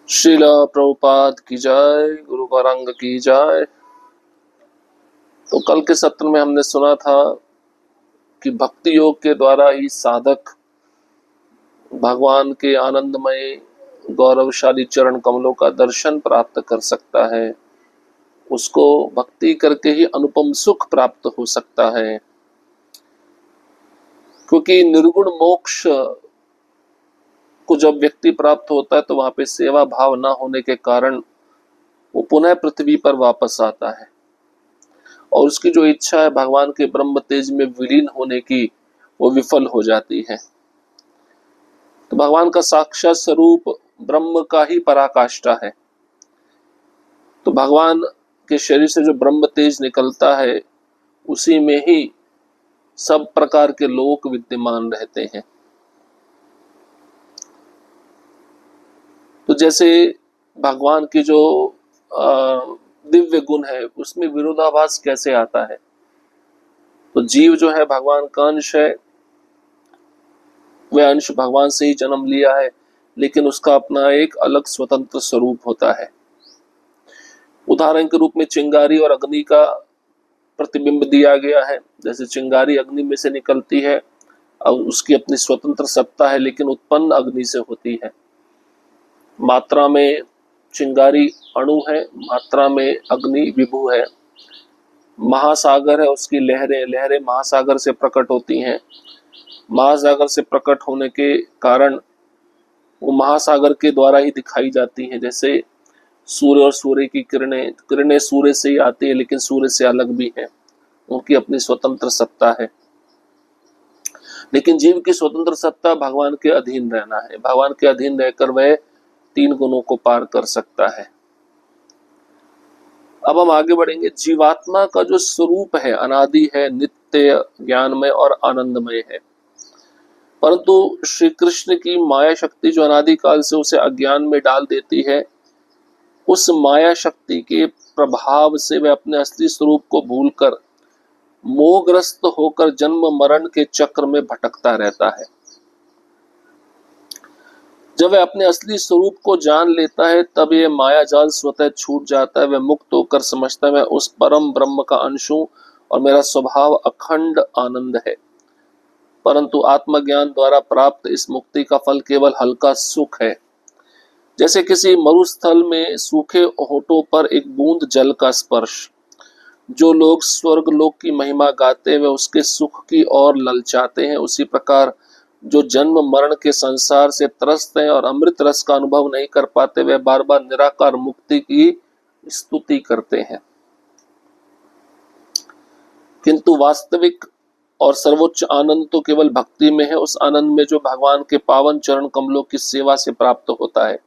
श्रीला प्रभुपाद की जय, गुरु गौरांग की जय। तो कल के सत्र में हमने सुना था कि भक्ति योग के द्वारा ही साधक भगवान के आनंदमय गौरवशाली चरण कमलों का दर्शन प्राप्त कर सकता है। उसको भक्ति करके ही अनुपम सुख प्राप्त हो सकता है, क्योंकि निर्गुण मोक्ष को जब व्यक्ति प्राप्त होता है तो वहां पे सेवा भाव ना होने के कारण वो पुनः पृथ्वी पर वापस आता है और उसकी जो इच्छा है भगवान के ब्रह्म तेज में विलीन होने की, वो विफल हो जाती है। तो भगवान का साक्षात स्वरूप ब्रह्म का ही पराकाष्ठा है। तो भगवान के शरीर से जो ब्रह्म तेज निकलता है उसी में ही सब प्रकार के लोक विद्यमान रहते हैं। तो जैसे भगवान की जो दिव्य गुण है उसमें विरोधाभास कैसे आता है। तो जीव जो है भगवान का अंश है, वह अंश भगवान से ही जन्म लिया है, लेकिन उसका अपना एक अलग स्वतंत्र स्वरूप होता है। उदाहरण के रूप में चिंगारी और अग्नि का प्रतिबिंब दिया गया है। जैसे चिंगारी अग्नि में से निकलती है और उसकी अपनी स्वतंत्र सत्ता है, लेकिन उत्पन्न अग्नि से होती है। मात्रा में चिंगारी अणु है, मात्रा में अग्नि विभु है। महासागर है, उसकी लहरें लहरें महासागर से प्रकट होती हैं। महासागर से प्रकट होने के कारण वो महासागर के द्वारा ही दिखाई जाती हैं। जैसे सूर्य और सूर्य की किरणें सूर्य से ही आती है, लेकिन सूर्य से अलग भी है, उनकी अपनी स्वतंत्र सत्ता है। लेकिन जीव की स्वतंत्र सत्ता भगवान के अधीन रहना है। भगवान के अधीन रहकर वह तीन गुणों को पार कर सकता है। अब हम आगे बढ़ेंगे। जीवात्मा का जो स्वरूप है अनादि है, नित्य, ज्ञानमय और आनंदमय है। परंतु श्री कृष्ण की माया शक्ति जो अनादिकाल से उसे अज्ञान में डाल देती है, उस माया शक्ति के प्रभाव से वह अपने असली स्वरूप को भूलकर मोहग्रस्त होकर जन्म मरण के चक्र में भटकता रहता है। जब वह अपने असली स्वरूप को जान लेता है तब यह माया जाल स्वतः छूट जाता है। वह मुक्त होकर समझता है मैं उस परम ब्रह्म का अंश हूं और मेरा स्वभाव अखंड आनंद है। परंतु आत्मज्ञान द्वारा प्राप्त इस मुक्ति का फल केवल हल्का सुख है। जैसे किसी मरुस्थल में सूखे होठों पर एक बूंद जल का स्पर्श। जो लोग स्वर्ग लोक की महिमा गाते हुए उसके सुख की ओर ललचाते हैं, उसी प्रकार जो जन्म मरण के संसार से त्रस्त हैं और अमृत रस का अनुभव नहीं कर पाते, वे बार बार निराकार मुक्ति की स्तुति करते हैं। किंतु वास्तविक और सर्वोच्च आनंद तो केवल भक्ति में है। उस आनंद में जो भगवान के पावन चरण कमलों की सेवा से प्राप्त होता है।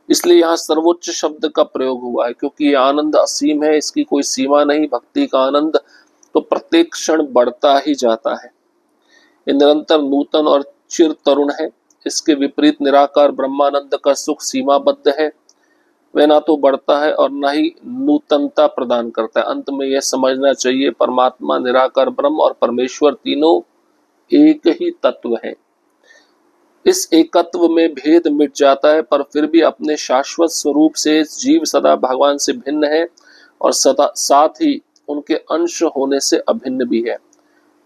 इसलिए यहाँ सर्वोच्च शब्द का प्रयोग हुआ है, क्योंकि ये आनंद असीम है, इसकी कोई सीमा नहीं। भक्ति का आनंद तो प्रत्येक क्षण बढ़ता ही जाता है। ये निरंतर नूतन और चिर तरुण है। इसके विपरीत निराकार ब्रह्मानंद का सुख सीमाबद्ध है। वह ना तो बढ़ता है और ना ही नूतनता प्रदान करता है। अंत में यह समझना चाहिए परमात्मा, निराकार ब्रह्म और परमेश्वर तीनों एक ही तत्व है। इस एकत्व में भेद मिट जाता है, पर फिर भी अपने शाश्वत स्वरूप से जीव सदा भगवान से भिन्न है और सदा साथ ही उनके अंश होने से अभिन्न भी है।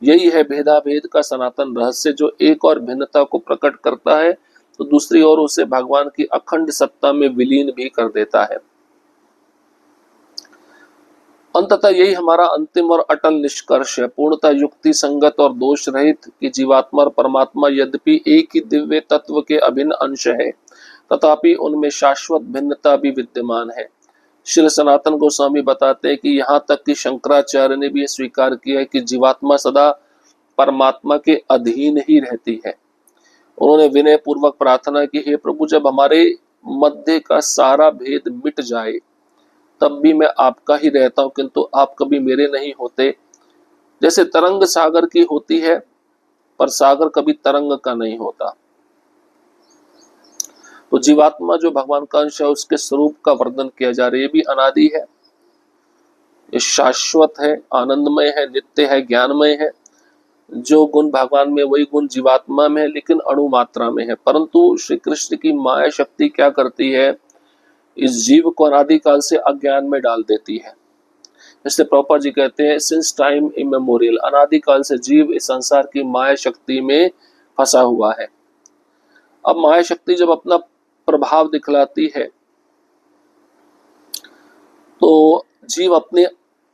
यही है भेदाभेद का सनातन रहस्य, जो एक और भिन्नता को प्रकट करता है तो दूसरी ओर उसे भगवान की अखंड सत्ता में विलीन भी कर देता है। अंततः यही हमारा अंतिम और अटल निष्कर्ष है, पूर्णतः युक्ति संगत और दोष रहित, कि जीवात्मा और परमात्मा यद्यपि एक ही दिव्य तत्व के अभिन्न अंश है, तथापि उनमें शाश्वत भिन्नता भी विद्यमान है। श्री सनातन गोस्वामी बताते हैं कि यहाँ तक कि शंकराचार्य ने भी यह स्वीकार किया है कि जीवात्मा सदा परमात्मा के अधीन ही रहती है। उन्होंने विनय पूर्वक प्रार्थना की, हे प्रभु, जब हमारे मध्य का सारा भेद मिट जाए तब भी मैं आपका ही रहता हूं, किंतु आप कभी मेरे नहीं होते। जैसे तरंग सागर की होती है, पर सागर कभी तरंग का नहीं होता। तो जीवात्मा जो भगवान का अंश है, उसके स्वरूप का वर्णन किया जा रहा है। ये भी अनादि है, ये शाश्वत है, आनंदमय है, नित्य है, ज्ञानमय है। जो गुण भगवान में वही गुण जीवात्मा में है, लेकिन अणु मात्रा में है। परंतु श्री कृष्ण की माया शक्ति क्या करती है, इस जीव को अनादिकाल से अज्ञान में डाल देती है। इसलिए प्रभुपाद जी कहते हैं, सिंस टाइम इमेमोरियल, अनादिकाल से जीव इस संसार की माया शक्ति में फंसा हुआ है। अब माया शक्ति जब अपना प्रभाव दिखलाती है तो जीव अपने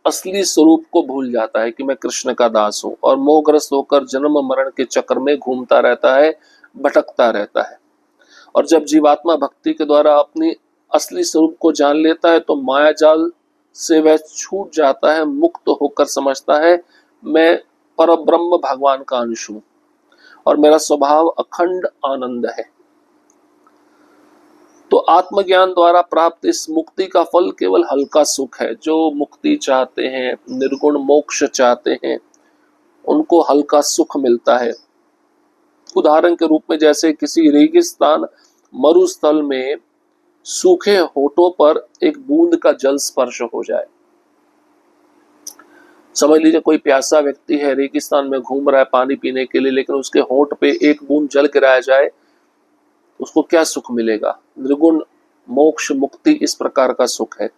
असली स्वरूप को भूल जाता है कि मैं कृष्ण का दास हूं, और मोहग्रस्त होकर जन्म मरण के चक्र में घूमता रहता है, भटकता रहता है। और जब जीवात्मा भक्ति के द्वारा अपनी असली स्वरूप को जान लेता है तो माया जाल से वह छूट जाता है, मुक्त होकर समझता है मैं परब्रह्म भगवान का अंश हूं और मेरा स्वभाव अखंड आनंद है। तो आत्मज्ञान द्वारा प्राप्त इस मुक्ति का फल केवल हल्का सुख है। जो मुक्ति चाहते हैं, निर्गुण मोक्ष चाहते हैं, उनको हल्का सुख मिलता है। उदाहरण के रूप में जैसे किसी रेगिस्तान मरुस्थल में सूखे होठों पर एक बूंद का जल स्पर्श हो जाए। समझ लीजिए कोई प्यासा व्यक्ति है, रेगिस्तान में घूम रहा है पानी पीने के लिए, लेकिन उसके होंठ पे एक बूंद जल गिराया जाए, उसको क्या सुख मिलेगा? निर्गुण मोक्ष मुक्ति इस प्रकार का सुख है।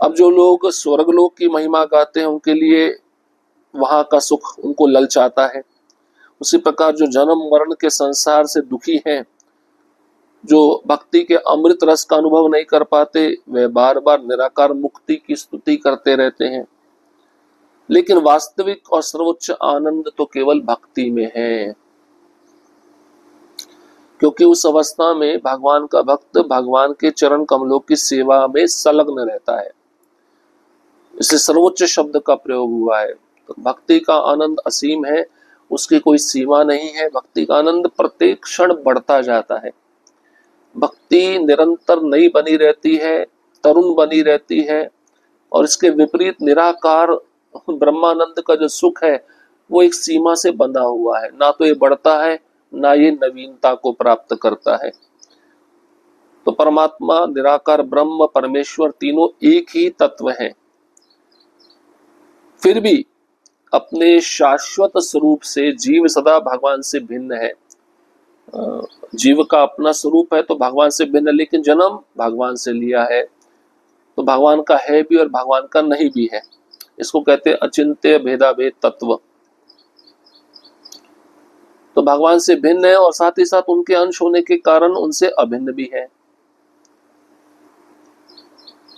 अब जो लोग स्वर्गलोक की महिमा गाते हैं, उनके लिए वहां का सुख उनको ललचाता है। उसी प्रकार जो जन्म मरण के संसार से दुखी हैं, जो भक्ति के अमृत रस का अनुभव नहीं कर पाते, वे बार बार निराकार मुक्ति की स्तुति करते रहते हैं। लेकिन वास्तविक और सर्वोच्च आनंद तो केवल भक्ति में है, क्योंकि उस अवस्था में भगवान का भक्त भगवान के चरण कमलों की सेवा में संलग्न रहता है। इसलिए सर्वोच्च शब्द का प्रयोग हुआ है। तो भक्ति का आनंद असीम है, उसकी कोई सीमा नहीं है। भक्ति का आनंद प्रत्येक क्षण बढ़ता जाता है। भक्ति निरंतर नई बनी रहती है, तरुण बनी रहती है, और इसके विपरीत निराकार ब्रह्मानंद का जो सुख है वो एक सीमा से बंधा हुआ है। ना तो ये बढ़ता है, ना ये नवीनता को प्राप्त करता है। तो परमात्मा, निराकार ब्रह्म, परमेश्वर तीनों एक ही तत्व हैं। फिर भी अपने शाश्वत स्वरूप से जीव सदा भगवान से भिन्न है। जीव का अपना स्वरूप है तो भगवान से भिन्न, लेकिन जन्म भगवान से लिया है, तो भगवान का है भी और भगवान का नहीं भी है। इसको कहते हैं अचिंत्य भेदाभेद तत्व। तो भगवान से भिन्न है और साथ ही साथ उनके अंश होने के कारण उनसे अभिन्न भी है।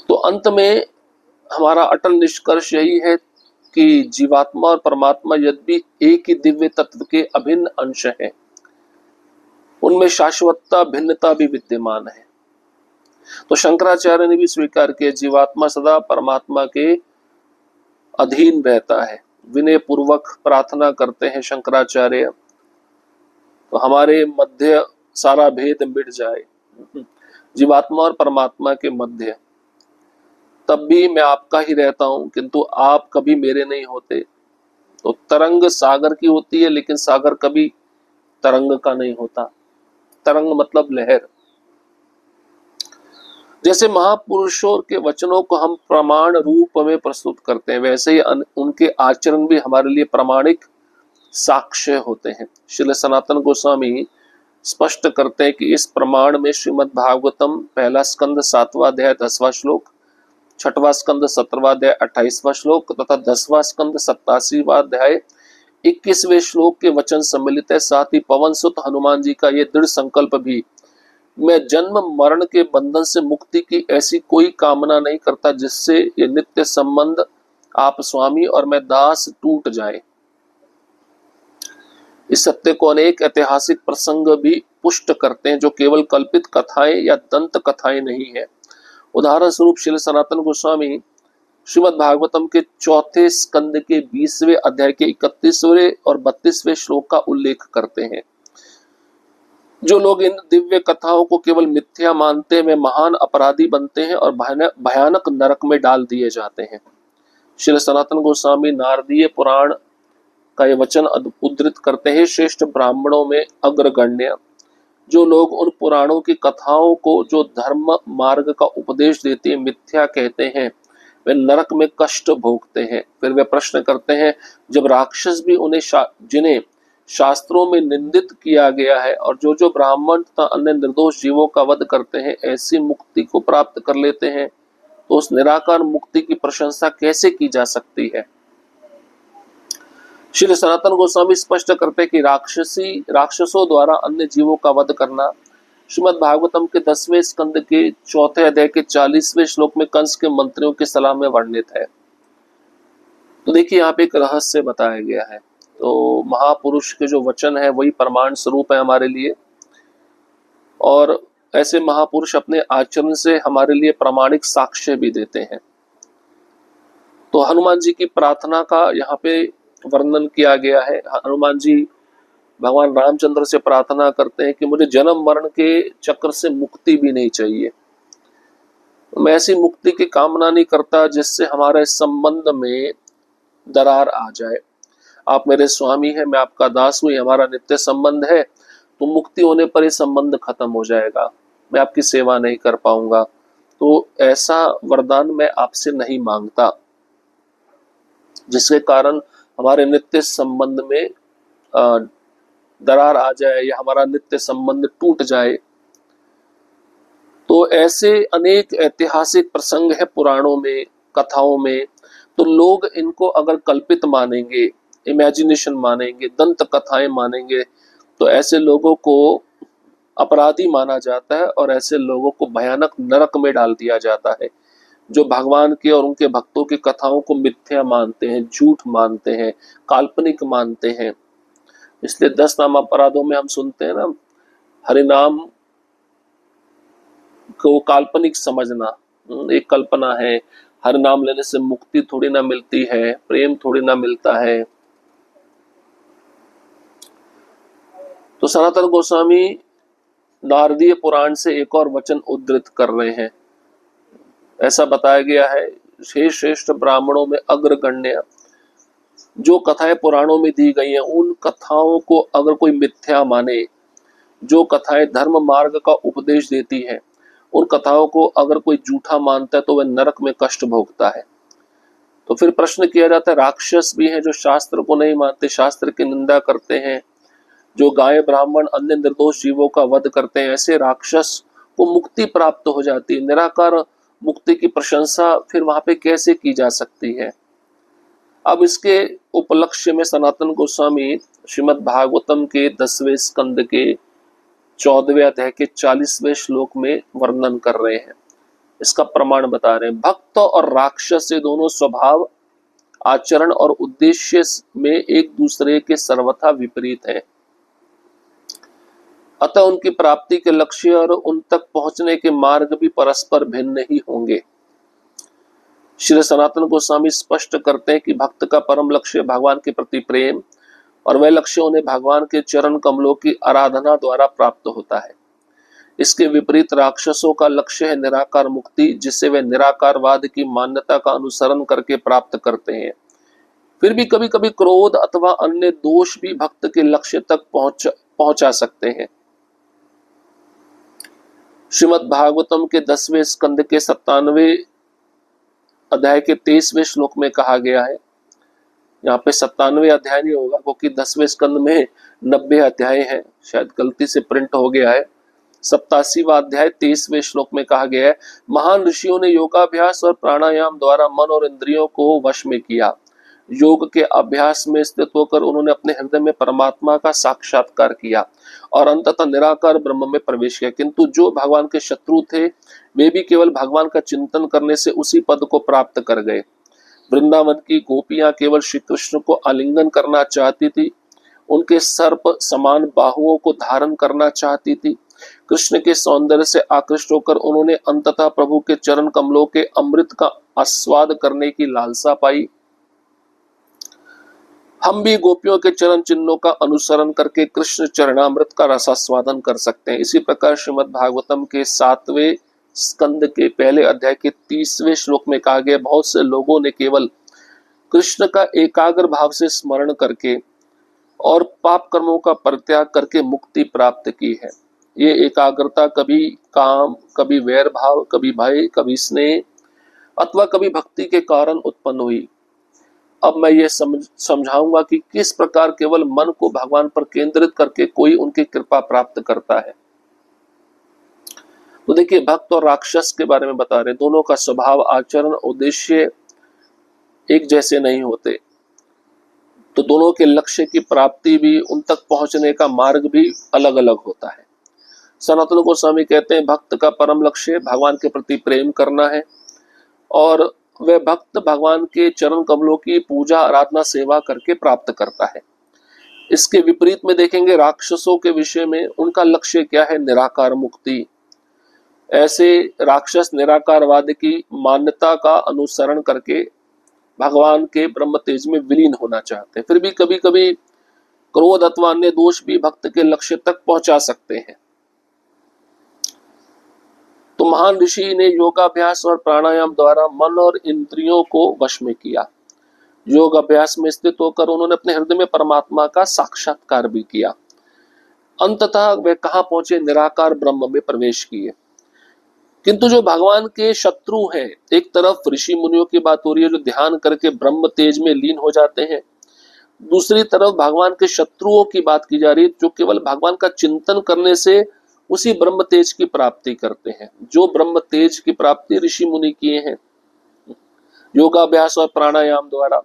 तो अंत में हमारा अटल निष्कर्ष यही है कि जीवात्मा और परमात्मा यद्यपि एक ही दिव्य तत्व के अभिन्न अंश हैं, उनमें शाश्वतता भिन्नता भी विद्यमान है। तो शंकराचार्य ने भी स्वीकार किया, जीवात्मा सदा परमात्मा के अधीन रहता है। विनय पूर्वक प्रार्थना करते हैं शंकराचार्य, तो हमारे मध्य सारा भेद मिट जाए, जीवात्मा और परमात्मा के मध्य। तब भी मैं आपका ही रहता हूं, किंतु आप कभी मेरे नहीं होते। तो तरंग सागर की होती है, लेकिन सागर कभी तरंग का नहीं होता। तरंग मतलब लहर। जैसे महापुरुषों के वचनों को हम प्रमाण रूप में प्रस्तुत करते हैं, वैसे ही उनके आचरण भी हमारे लिए प्रमाणिक साक्ष्य होते हैं। श्री सनातन गोस्वामी स्पष्ट करते हैं कि इस प्रमाण में श्रीमद् भागवतम पहला स्कंद 7वां अध्याय 10वां श्लोक, 6वां स्कंद 17वां अध्याय 28वां श्लोक तथा 10वां स्कंद 87वां अध्याय 21वें श्लोक के वचन सम्मिलित है। साथ ही पवन सुत हनुमान जी का ये दृढ़ संकल्प भी, मैं जन्म मरण के बंधन से मुक्ति की ऐसी कोई कामना नहीं करता जिससे ये नित्य संबंध आप स्वामी और मैं दास टूट जाए। इस सत्य को अनेक ऐतिहासिक प्रसंग भी पुष्ट करते हैं, जो केवल कल्पित कथाएं या दंत कथाएं नहीं है। उदाहरण स्वरूप श्री सनातन गोस्वामी श्रीमद् भागवतम के 4थे स्कंद के 20वें अध्याय के 31वें और 32वें श्लोक का उल्लेख करते हैं। जो लोग इन दिव्य कथाओं को केवल मिथ्या मानते हैं, वे महान अपराधी बनते हैं और भयानक नरक में डाल दिए जाते हैं। श्री सनातन गोस्वामी नारदीय पुराण का ये वचन उद्धृत करते हैं, श्रेष्ठ ब्राह्मणों में अग्रगण्य जो लोग उन पुराणों की कथाओं को जो धर्म मार्ग का उपदेश देती है मिथ्या कहते हैं, वे नरक में कष्ट भोगते हैं। फिर वे प्रश्न करते हैं, जब राक्षस भी जिन्हें शास्त्रों में निंदित किया गया है और जो जो ब्राह्मण तथा अन्य निर्दोष जीवों का वध करते हैं ऐसी मुक्ति को प्राप्त कर लेते हैं, तो उस निराकार मुक्ति की प्रशंसा कैसे की जा सकती है। श्री सनातन गोस्वामी स्पष्ट करते कि राक्षसों द्वारा अन्य जीवों का वध करना श्रीमद् भागवतम के 10वें स्कंद के 4थे अध्याय के 40वें श्लोक में कंस के मंत्रियों की सलाह में वर्णित है। तो देखिए यहाँ पे एक रहस्य बताया गया है। तो महापुरुष के जो वचन है वही प्रमाण स्वरूप है हमारे लिए, और ऐसे महापुरुष अपने आचरण से हमारे लिए प्रामाणिक साक्ष्य भी देते हैं। तो हनुमान जी की प्रार्थना का यहाँ पे वर्णन किया गया है। हनुमान जी भगवान रामचंद्र से प्रार्थना करते हैं कि मुझे जन्म मरण के चक्र से मुक्ति भी नहीं चाहिए। मैं ऐसी मुक्ति की कामना नहीं करता जिससे हमारे संबंध में दरार आ जाए। आप मेरे स्वामी हैं, मैं आपका दास हूँ, हमारा नित्य संबंध है, तो मुक्ति होने पर ये संबंध खत्म हो जाएगा, मैं आपकी सेवा नहीं कर पाऊंगा। तो ऐसा वरदान मैं आपसे नहीं मांगता जिसके कारण हमारे नित्य संबंध में दरार आ जाए या हमारा नित्य संबंध टूट जाए। तो ऐसे अनेक ऐतिहासिक प्रसंग है पुराणों में, कथाओं में। तो लोग इनको अगर कल्पित मानेंगे, इमेजिनेशन मानेंगे, दंत कथाएं मानेंगे, तो ऐसे लोगों को अपराधी माना जाता है और ऐसे लोगों को भयानक नरक में डाल दिया जाता है, जो भगवान के और उनके भक्तों की कथाओं को मिथ्या मानते हैं, झूठ मानते हैं, काल्पनिक मानते हैं। इसलिए 10 नाम अपराधों में हम सुनते हैं ना, हरिनाम को काल्पनिक समझना, एक कल्पना है। हर नाम लेने से मुक्ति थोड़ी ना मिलती है, प्रेम थोड़ी ना मिलता है। तो सनातन गोस्वामी नारदीय पुराण से एक और वचन उद्धृत कर रहे हैं। ऐसा बताया गया है, हे श्रेष्ठ ब्राह्मणों में अग्रगण्य जो कथाएं पुराणों में दी गई हैं, उन कथाओं को अगर कोई मिथ्या माने, जो कथाएं धर्म मार्ग का उपदेश देती हैं, उन कथाओं को अगर कोई झूठा मानता है तो वह नरक में कष्ट भोगता है। तो फिर प्रश्न किया जाता है, राक्षस भी हैं जो शास्त्र को नहीं मानते, शास्त्र की निंदा करते हैं, जो गाय ब्राह्मण अन्य निर्दोष जीवों का वध करते हैं, ऐसे राक्षस को मुक्ति प्राप्त हो जाती है। निराकार मुक्ति की प्रशंसा फिर वहां पे कैसे की जा सकती है। अब इसके उपलक्ष्य में सनातन गोस्वामी श्रीमद् भागवतम के 10वें स्कंद के 14वें अध्याय के 40वें श्लोक में वर्णन कर रहे हैं। इसका प्रमाण बता रहे हैं। भक्त और राक्षस से दोनों स्वभाव, आचरण और उद्देश्य में एक दूसरे के सर्वथा विपरीत है, अतः उनकी प्राप्ति के लक्ष्य और उन तक पहुंचने के मार्ग भी परस्पर भिन्न ही होंगे। श्री सनातन गोस्वामी स्पष्ट करते हैं कि भक्त का परम लक्ष्य भगवान के प्रति प्रेम, और वह लक्ष्य उन्हें भगवान के चरण कमलों की आराधना द्वारा प्राप्त होता है। इसके विपरीत राक्षसों का लक्ष्य है निराकार मुक्ति, जिसे वे निराकारवाद की मान्यता का अनुसरण करके प्राप्त करते हैं। फिर भी कभी कभी क्रोध अथवा अन्य दोष भी भक्त के लक्ष्य तक पहुंचा सकते हैं। श्रीमद् भागवतम के 10वें स्कंद के 97वें अध्याय के 23वें श्लोक में कहा गया है, यहाँ पे 97वें अध्याय नहीं होगा क्योंकि 10वें स्कंद में 90 अध्याय है, शायद गलती से प्रिंट हो गया है। 87वां अध्याय 23वें श्लोक में कहा गया है, महान ऋषियों ने योगाभ्यास और प्राणायाम द्वारा मन और इंद्रियों को वश में किया। योग के अभ्यास में स्थित होकर उन्होंने अपने हृदय में परमात्मा का साक्षात्कार किया और अंततः निराकार ब्रह्म में प्रवेश किया। किंतु जो भगवान के शत्रु थे, वे भी केवल भगवान का चिंतन करने से उसी पद को प्राप्त कर गए। वृंदावन की गोपियां केवल श्री कृष्ण को आलिंगन करना चाहती थी, उनके सर्प समान बाहुओं को धारण करना चाहती थी। कृष्ण के सौंदर्य से आकृष्ट होकर उन्होंने अंततः प्रभु के चरण कमलों के अमृत का आस्वाद करने की लालसा पाई। हम भी गोपियों के चरण चिन्हों का अनुसरण करके कृष्ण चरणामृत का रसास्वादन कर सकते हैं। इसी प्रकार श्रीमद् भागवतम के 7वें स्कंद के पहले अध्याय के 30वें श्लोक में कहा गया, बहुत से लोगों ने केवल कृष्ण का एकाग्र भाव से स्मरण करके और पाप कर्मों का परित्याग करके मुक्ति प्राप्त की है। ये एकाग्रता कभी काम, कभी वैर भाव, कभी भय, कभी स्नेह अथवा कभी भक्ति के कारण उत्पन्न हुई। अब मैं ये समझाऊंगा कि किस प्रकार केवल मन को भगवान पर केंद्रित करके कोई उनकी कृपा प्राप्त करता है। तो देखिए, भक्त और राक्षस के बारे में बता रहे, दोनों का स्वभाव, आचरण, उद्देश्य एक जैसे नहीं होते। तो दोनों के लक्ष्य की प्राप्ति भी, उन तक पहुंचने का मार्ग भी अलग अलग होता है। सनातन गोस्वामी कहते हैं, भक्त का परम लक्ष्य भगवान के प्रति प्रेम करना है और वह भक्त भगवान के चरण कमलों की पूजा, आराधना, सेवा करके प्राप्त करता है। इसके विपरीत में देखेंगे राक्षसों के विषय में, उनका लक्ष्य क्या है? निराकार मुक्ति। ऐसे राक्षस निराकारवाद की मान्यता का अनुसरण करके भगवान के ब्रह्म तेज में विलीन होना चाहते हैं। फिर भी कभी कभी क्रोध अथवा अन्य दोष भी भक्त के लक्ष्य तक पहुंचा सकते हैं। तो महान ऋषि ने योगाभ्यास और प्राणायाम द्वारा मन और इंद्रियों को वश में किया। योग अभ्यास में स्थित होकर उन्होंने अपने हृदय में परमात्मा का साक्षात्कार भी किया। अंततः वे कहां पहुंचे? निराकार ब्रह्म में प्रवेश किए। किंतु जो भगवान के शत्रु हैं, एक तरफ ऋषि मुनियों की बात हो रही है जो ध्यान करके ब्रह्म तेज में लीन हो जाते हैं, दूसरी तरफ भगवान के शत्रुओं की बात की जा रही है जो केवल भगवान का चिंतन करने से उसी ब्रह्म तेज की प्राप्ति करते हैं, जो ब्रह्म तेज की प्राप्ति ऋषि मुनि किए हैं योगाभ्यास और प्राणायाम द्वारा।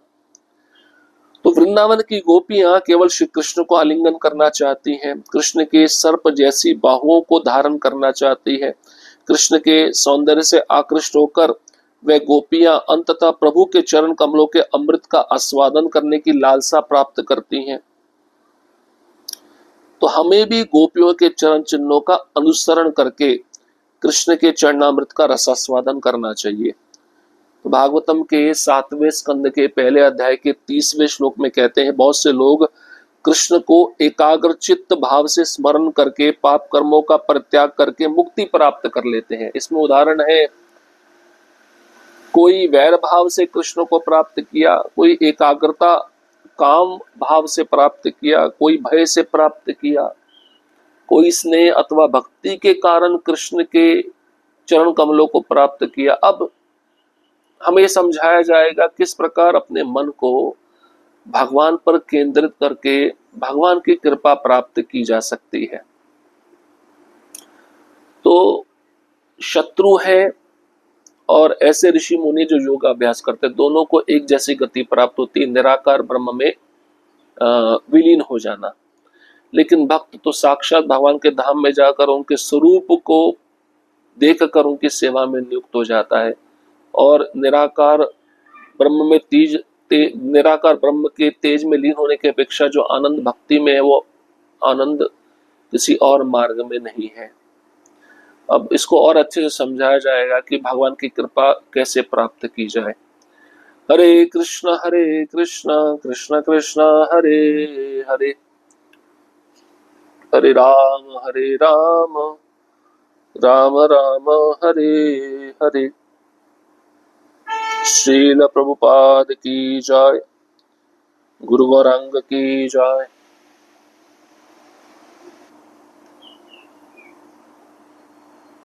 तो वृंदावन की गोपियां केवल श्री कृष्ण को आलिंगन करना चाहती हैं, कृष्ण के सर्प जैसी बाहुओं को धारण करना चाहती है। कृष्ण के सौंदर्य से आकृष्ट होकर वे गोपियां अंततः प्रभु के चरण कमलों के अमृत का आस्वादन करने की लालसा प्राप्त करती हैं। तो हमें भी गोपियों के चरण चिन्हों का अनुसरण करके कृष्ण के चरणामृत का रसास्वादन करना चाहिए। तो भागवतम के 7वें स्कंद के पहले अध्याय के 30वें श्लोक में कहते हैं, बहुत से लोग कृष्ण को एकाग्र चित्त भाव से स्मरण करके पाप कर्मों का परित्याग करके मुक्ति प्राप्त कर लेते हैं। इसमें उदाहरण है, कोई वैर भाव से कृष्ण को प्राप्त किया, कोई एकाग्रता काम भाव से प्राप्त किया, कोई भय से प्राप्त किया, कोई स्नेह अथवा भक्ति के कारण कृष्ण के चरण कमलों को प्राप्त किया। अब हमें समझाया जाएगा किस प्रकार अपने मन को भगवान पर केंद्रित करके भगवान की कृपा प्राप्त की जा सकती है। तो शत्रु है और ऐसे ऋषि मुनि जो योग अभ्यास करते, दोनों को एक जैसी गति प्राप्त होती है, निराकार ब्रह्म में विलीन हो जाना। लेकिन भक्त तो साक्षात भगवान के धाम में जाकर उनके स्वरूप को देखकर उनकी सेवा में नियुक्त हो जाता है और निराकार ब्रह्म में निराकार ब्रह्म के तेज में लीन होने की अपेक्षा जो आनंद भक्ति में है, वो आनंद किसी और मार्ग में नहीं है। अब इसको और अच्छे से समझाया जाएगा कि भगवान की कृपा कैसे प्राप्त की जाए। हरे कृष्ण कृष्ण कृष्ण हरे हरे, हरे राम राम राम हरे हरे। श्रील प्रभुपाद की जय, गुरु गौरांग की जय।